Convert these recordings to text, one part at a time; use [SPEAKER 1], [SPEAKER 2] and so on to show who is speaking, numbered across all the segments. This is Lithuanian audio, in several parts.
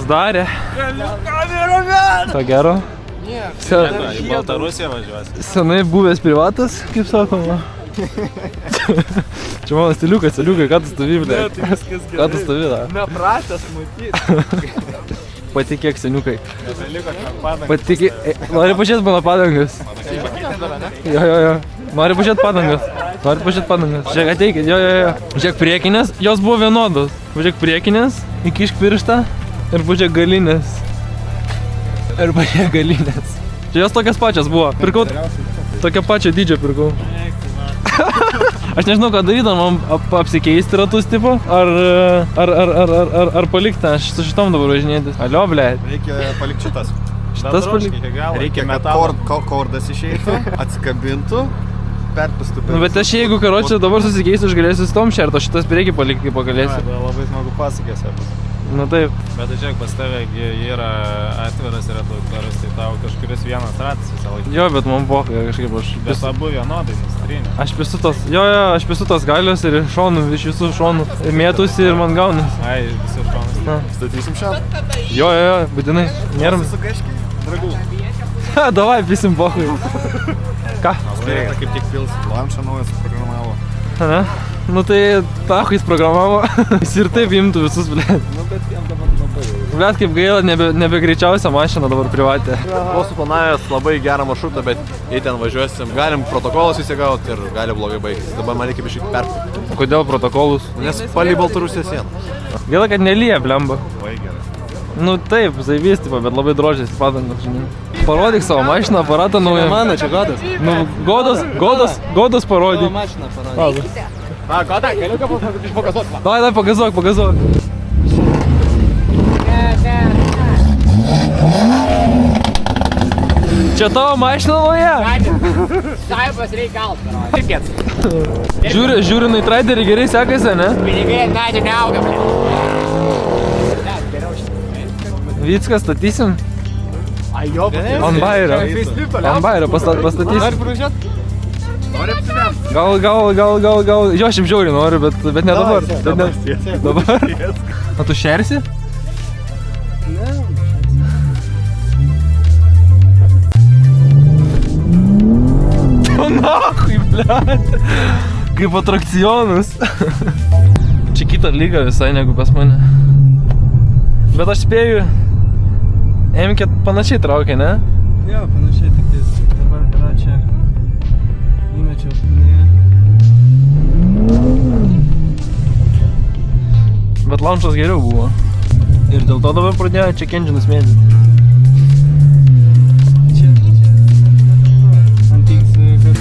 [SPEAKER 1] darė. Ką gero?
[SPEAKER 2] Į Baltarusiją važiuosi.
[SPEAKER 1] Senai buvęs privatas, kaip sakoma. Čia mano stiliukai, ką tu stovi, blė? Ką tu stovi, da?
[SPEAKER 3] Nepratęs matyti.
[SPEAKER 1] Patikėk, seniukai. Patikėk. Nori pažiūrėti mano padangas? Jo. Nori pažiūrėti padangas? Žiūrėk, ateikit, jo. Žiūrėk, priekinės, jos buvo vienodos. Žiūrėk, priekinės, įkišk pirštą ir pažiūrėk galinės. Čia jos tokias pačias buvo. Pirkau, tokią pačią dydžią pirkau. Aš nežinau, ką daryti, man apsikeisti ratus tipo, ar palikti, aš su šitom dabar važinėtis. Alio, blė.
[SPEAKER 4] Reikia palikti šitas.
[SPEAKER 1] Šitas palikti.
[SPEAKER 4] Reikia, kad kordas išeitų, atsikabintų, perpastų.
[SPEAKER 1] Nu, bet aš jeigu, karočią, dabar susikeisiu, aš galėsiu su tom šerto, šitas reikia palikti, kai pagalėsiu.
[SPEAKER 4] Labai smagu pasakėsi.
[SPEAKER 1] Nu taip.
[SPEAKER 2] Bet žiūrėk, pas tave yra atviras reduktorius, tai tau kažkuris vienas ratas visą laiką.
[SPEAKER 1] Jo, bet man bokai kažkaip aš...
[SPEAKER 2] Bet abu vienodai nustrynė.
[SPEAKER 1] Aš pisu tos galios ir iš visų šonų. Mėtusi ir man gaunas.
[SPEAKER 2] Ai, visų šonus.
[SPEAKER 4] Statysim šiandien.
[SPEAKER 1] Jo, būtinai. Nėram.
[SPEAKER 4] Su kažkiai, dragų.
[SPEAKER 1] Ha, davai, pisim bokai. Ką?
[SPEAKER 4] Spėja, kaip tik pils. Launchą naujas programavo.
[SPEAKER 1] Ne? Nu tai tachais programavo. Jis ir taip imtų visus, blėt.
[SPEAKER 4] Nu, bet jam dabar labai jau.
[SPEAKER 1] Blėt, kaip gaila, nebe greičiausia mašina dabar privatė.
[SPEAKER 4] Buvau suplanavęs labai gerą maršrutą, bet jei ten važiuosim, galim protokolus įsigauti ir gali blogai baigtis. Dabar man reikia biškai perpirkti.
[SPEAKER 1] Kodėl protokolus?
[SPEAKER 4] Nes palei Baltarusijos sieną.
[SPEAKER 1] Gaila, kad nelyja, blemba.
[SPEAKER 4] Labai gerai.
[SPEAKER 1] Nu taip, zaivys, tipo, bet labai drožiasi padangos, žinai. Parodyk savo mašiną, aparatą naują.
[SPEAKER 3] Mano, čia Godas.
[SPEAKER 1] Nu, Godas parodyk.
[SPEAKER 3] Mašiną parodyk.
[SPEAKER 4] Na, Goda, keliuką pagazuok.
[SPEAKER 1] Davai, pagazuok. Čia tavo mašina nauja?
[SPEAKER 5] Saibas reikalt, parodė.
[SPEAKER 1] Žiūri, Nightriderį gerai sekasi, ne?
[SPEAKER 5] Pinigai medžiai neauga, blė.
[SPEAKER 1] Vicką statysim?
[SPEAKER 5] Ajo,
[SPEAKER 1] Ant bairio pastatysim.
[SPEAKER 4] Nori pražiūrėt? Nori apsidėm?
[SPEAKER 1] Gal. Jo, šiaip žiauriai noriu, bet ne dabar. Dabar? O tu šersi?
[SPEAKER 3] Ne.
[SPEAKER 1] O nahui, blėt. Kaip atrakcionas. Čia kitą lygą visai negu pas mane. Bet aš spėju, M4 panašiai traukia, ne?
[SPEAKER 3] Jo, panašiai, tik tais dabar kada čia įmečiau.
[SPEAKER 1] Bet launchas geriau buvo. Ir dėl to dabar pradėjo check engine'us mėtyti.
[SPEAKER 3] Čia. Antiks, kad...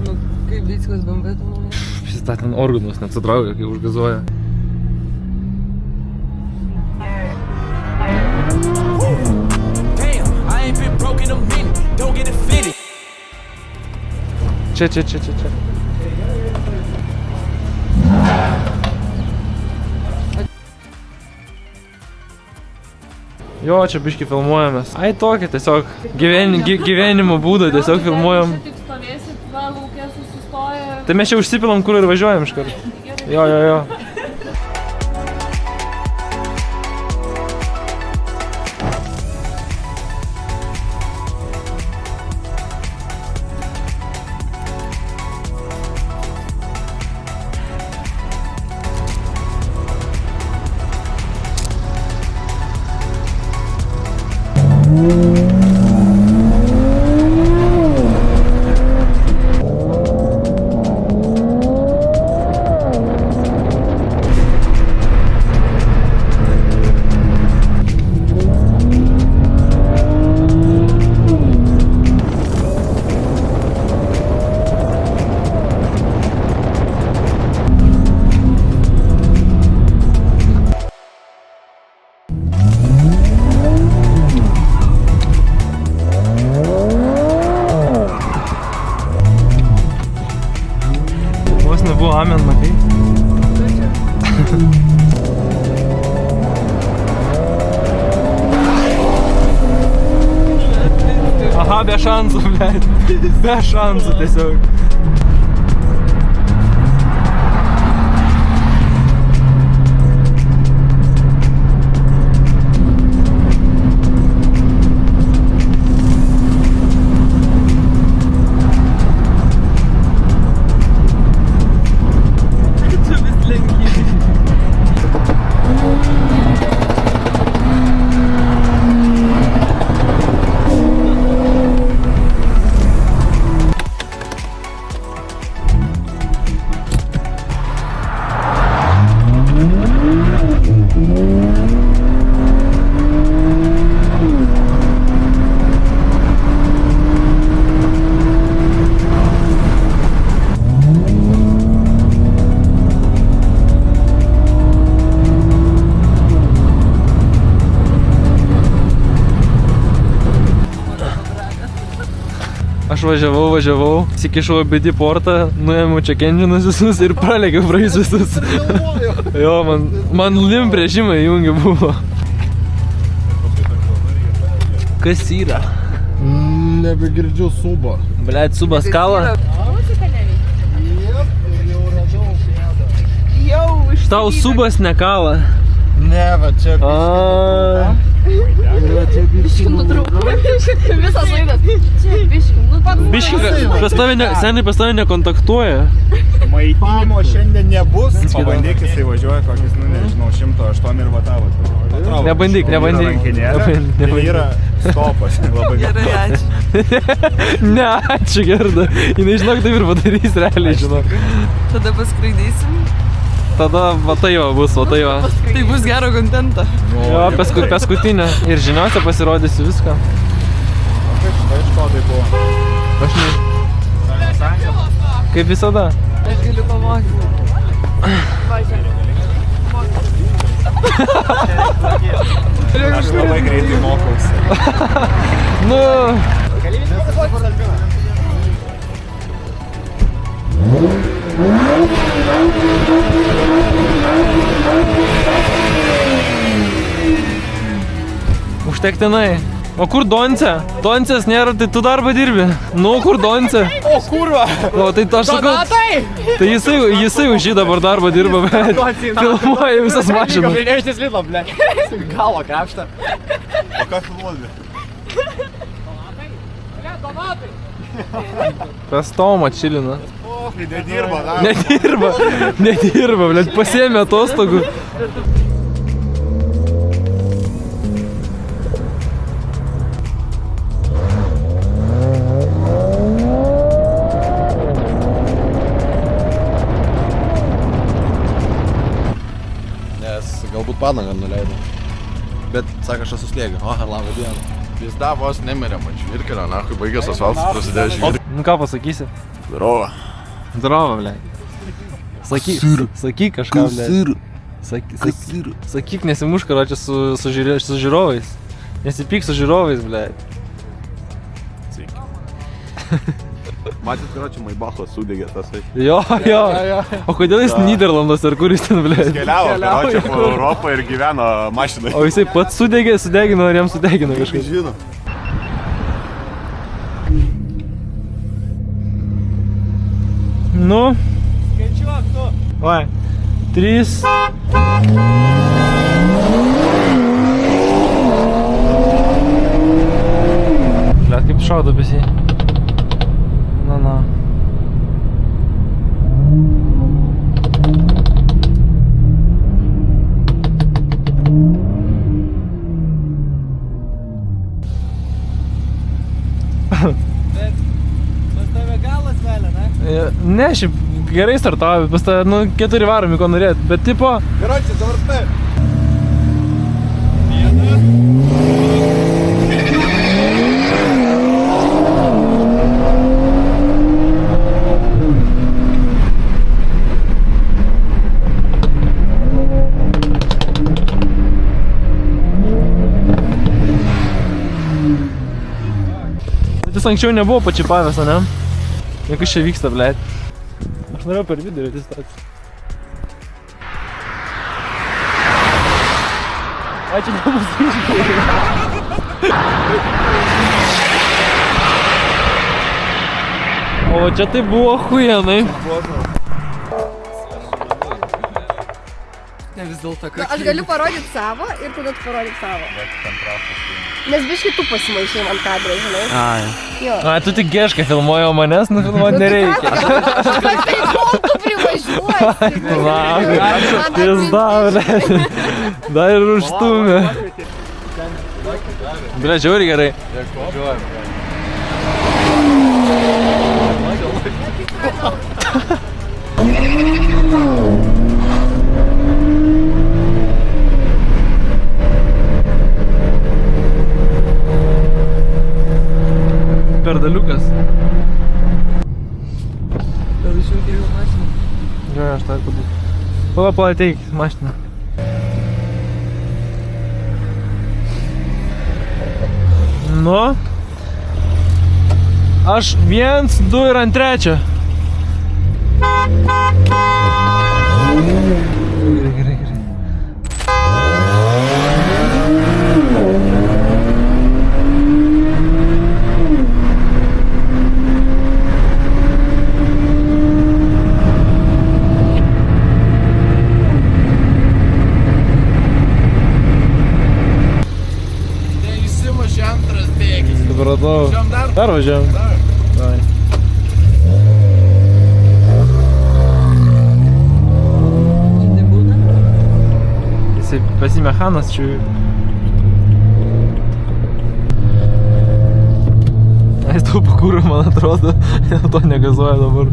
[SPEAKER 3] Nu, kaip Vickas bambėtų nauja?
[SPEAKER 1] Šis ten organus net sutraukia, kai užgazuoja. Čia. Jo, čia biškį filmuojamės. Ai tokia tiesiog gyvenimo būdą tiesiog filmuojam.
[SPEAKER 6] Tik stovėsit, va, lauke susistoja.
[SPEAKER 1] Tai mes čia užsipilam kur ir važiuojam iškart. Jo. Aha, be šansų, blėt. Be šansų tiesiog. Aš važiavau, įsikišau į BD portą, nuėmiau check engine'us visus ir pralėkiau praeis visus. Jo, man limp režimai jungi buvo. Kas yra?
[SPEAKER 7] Nebegirdžiu subą.
[SPEAKER 1] Blet, subas kala. Tau subas nekala.
[SPEAKER 7] Ne, va čia
[SPEAKER 6] Visas laidas. Čia biški, nu pats.
[SPEAKER 1] Biški, seniai pas tave nekontaktuoja.
[SPEAKER 8] Maitinimo šiandien nebus. Pabandyk, jisai važiuoja kokius, nu nežinau, 108 ir vatavot.
[SPEAKER 1] Nebandyk.
[SPEAKER 8] Tai yra stopas. Labai
[SPEAKER 9] Gerai, ačiū.
[SPEAKER 1] Ne, ačiū Gerda. Jinai žinok taip ir padarys realiai, žinok.
[SPEAKER 9] Tada paskraidysim.
[SPEAKER 1] Tada va tai va bus, va tai va.
[SPEAKER 9] Tai bus gero kontento.
[SPEAKER 1] Jo, paskutinė. Ir žiniuose pasirodysiu viską.
[SPEAKER 8] Kaip štai iš ko tai buvo?
[SPEAKER 1] Aš ne. Kaip visada.
[SPEAKER 9] Aš galiu pamokyti.
[SPEAKER 8] Aš labai greitai mokausi.
[SPEAKER 1] Nu. Užtektinai. O kur Donce? Doncės nėra, tai tu darbą dirbi. Nu, kur Donce?
[SPEAKER 5] O kurva!
[SPEAKER 1] O, tai aš sakau. Tai jisai už jį dabar darbą dirba, bet filmuoja visas mašinas.
[SPEAKER 5] Nežtis lidlo, ble. Galo krapštą.
[SPEAKER 8] O ką filmuodami?
[SPEAKER 5] Ble, donatai!
[SPEAKER 1] Kas Toma čilina?
[SPEAKER 8] O, kai nedirba, da.
[SPEAKER 1] Nedirba, blėt, pasiėmė atostogų.
[SPEAKER 4] Galbūt padangą nuleidau. Bet, sako, aš esu slėgiu. O, labą dieną. Pizda vos nemirė, mačiu. Ir kelio, na, kai baigęs asfaltas prasidėjo žygį.
[SPEAKER 1] Nu ką pasakysi?
[SPEAKER 4] Zdrovo.
[SPEAKER 1] Zdrovo, blė. Sakyk kažką, blė. Sakyk, nesimušk, karočią, su žiūrovais. Nesipyk su žiūrovais, blė.
[SPEAKER 4] Matėt, karočią, Maibachas sudegė tasai.
[SPEAKER 1] Jo. O kodėl jis Nyderlandos ar kur jis ten, blė?
[SPEAKER 8] Jis keliavo, karočią, po Europą ir gyveno mašinai.
[SPEAKER 1] O jisai pats sudegino ar jam sudegino kažkaip?
[SPEAKER 4] Žino.
[SPEAKER 1] Nu.
[SPEAKER 3] Skaičiuok tu.
[SPEAKER 1] Vai. 3. Blet, kaip šaudo besi. Na.
[SPEAKER 3] Pas tave galas velė, ne?
[SPEAKER 1] Ne, šiaip gerai startavo, pas tave, nu, 4 varomi, ko norėt, bet tipo...
[SPEAKER 8] Karočią, dabar tai.
[SPEAKER 1] Jis anksčiau nebuvo pačipavęs, ne? Niekas čia vyksta, blėt. Aš norėjau per vidurį atistoti. Ačiū, nepasakyčiau. O, čia tai buvo huienai.
[SPEAKER 9] Ne vis dėlto,
[SPEAKER 6] Na, aš galiu parodyti savo ir tada tu parodyk savo. Nes biškai tu pasimaišai man kadrą, žinai.
[SPEAKER 1] Ai.
[SPEAKER 6] Jo.
[SPEAKER 1] A, tu tik geškai filmuoji, o manęs nufilmuoti nereikia.
[SPEAKER 6] Bet tai kol tu privažiuosi.
[SPEAKER 1] Na, pizda, ble. Dar ir užstumė. Ble, žiauriai gerai. Perdaliukas.
[SPEAKER 9] gal išjungi jau mašiną.
[SPEAKER 1] Jo, aš tą padarysiu. Pala, ateik mašiną. Nu. Aš 1, 2 ir ant 3. Gerai. Supratau. Dar važiuojam. Davai.
[SPEAKER 9] Žinai būna?
[SPEAKER 1] Jisai pasimechanas čia. Jis taupo kūrą, man atrodo, dėl to negazuoja dabar.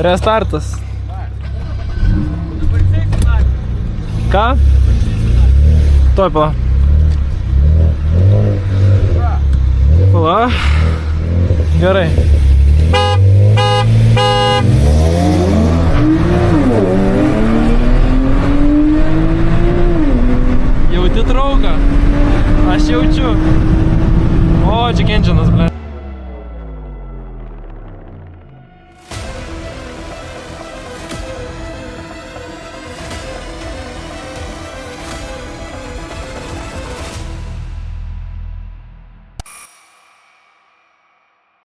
[SPEAKER 1] Restartas. Ką? Tuoj pala. Pala. Gerai.